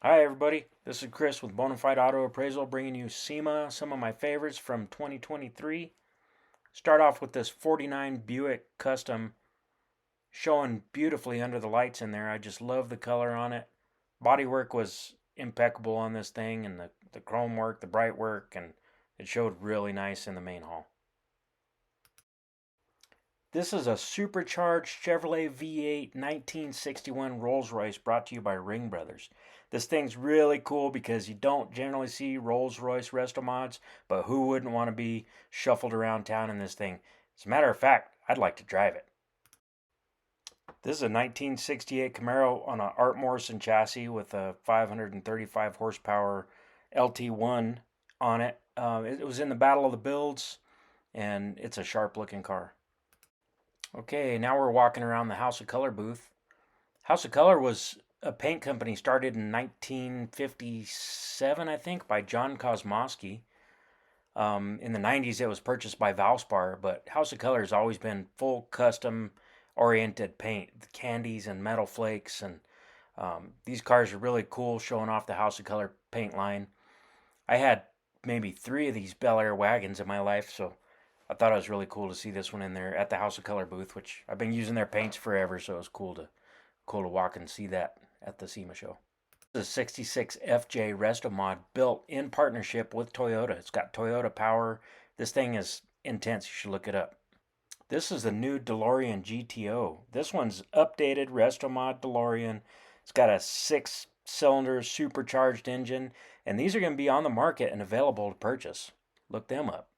Hi everybody, this is Chris with Bonafide Auto Appraisal bringing you SEMA, some of my favorites from 2023. Start off with this 49 Buick Custom showing beautifully under the lights in there. I just love the color on it. Bodywork was impeccable on this thing, and the chrome work, the bright work, and it showed really nice in the main haul. This is a supercharged Chevrolet V8 1961 Rolls Royce brought to you by Ring Brothers. This thing's really cool because you don't generally see Rolls Royce resto mods, but who wouldn't want to be shuffled around town in this thing? As a matter of fact, I'd like to drive it. This is a 1968 Camaro on an Art Morrison chassis with a 535 horsepower LT1 on it. It was in the Battle of the Builds, and it's a sharp looking car. Okay, now we're walking around the House of Color booth. House of Color was a paint company started in 1957, I think, by John Kosmowski. In the 90s, it was purchased by Valspar, but House of Color has always been full custom oriented paint, the candies and metal flakes, and these cars are really cool, showing off the House of Color paint line. I had maybe 3 of these Bel Air wagons in my life, so I thought it was really cool to see this one in there at the House of Color booth, which I've been using their paints forever, so it was cool to walk and see that at the SEMA show. This is a 66 FJ resto mod built in partnership with Toyota. It's got Toyota power. This thing is intense. You should look it up. This is the new DeLorean GTO. This one's updated resto mod DeLorean. It's got a 6-cylinder supercharged engine, and these are going to be on the market and available to purchase. Look them up.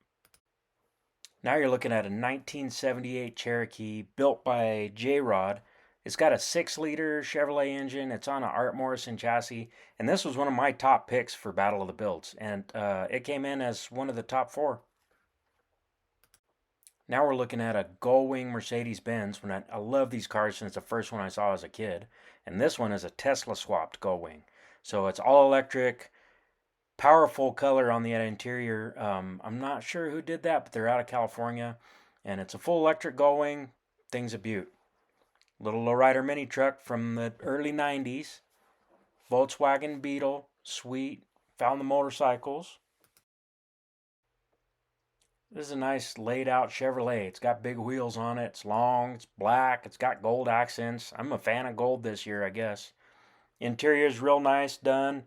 Now you're looking at a 1978 Cherokee built by J-Rod. It's got a 6-liter Chevrolet engine. It's on an Art Morrison chassis. And this was one of my top picks for Battle of the Builds. And it came in as one of the top 4. Now we're looking at a Gullwing Mercedes Benz. I love these cars since the first one I saw as a kid. And this one is a Tesla-swapped Gullwing. So it's all electric, powerful color on the interior. I'm not sure who did that, but they're out of California. And it's a full electric Gullwing. Thing's a beaut. Little lowrider mini truck from the early 90s. Volkswagen Beetle. Sweet. Found the motorcycles. This is a nice laid out Chevrolet. It's got big wheels on it. It's long. It's black. It's got gold accents. I'm a fan of gold this year, I guess. Interior is real nice done.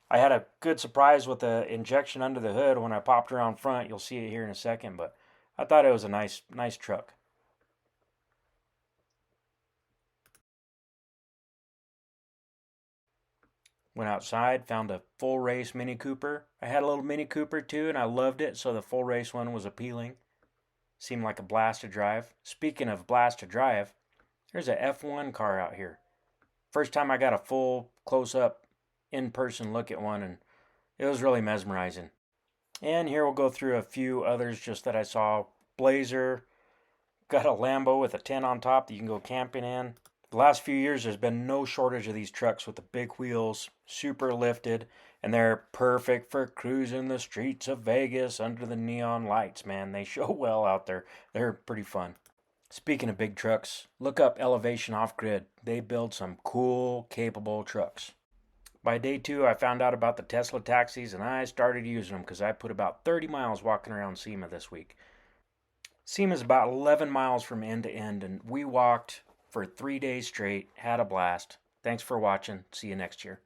I had a good surprise with the injection under the hood when I popped around front. You'll see it here in a second, but I thought it was a nice truck. Went outside, found a full race Mini Cooper. I had a little Mini Cooper too, and I loved it, so the full race one was appealing. Seemed like a blast to drive. Speaking of blast to drive, there's a F1 car out here. First time I got a full close-up in-person look at one, and it was really mesmerizing. And here we'll go through a few others just that I saw. Blazer, got a Lambo with a tent on top that you can go camping in. The last few years, there's been no shortage of these trucks with the big wheels, super lifted, and they're perfect for cruising the streets of Vegas under the neon lights, man. They show well out there. They're pretty fun. Speaking of big trucks, look up Elevation Off-Grid. They build some cool, capable trucks. By day 2, I found out about the Tesla taxis, and I started using them because I put about 30 miles walking around SEMA this week. SEMA is about 11 miles from end to end, and we walked for 3 days straight, had a blast. Thanks for watching. See you next year.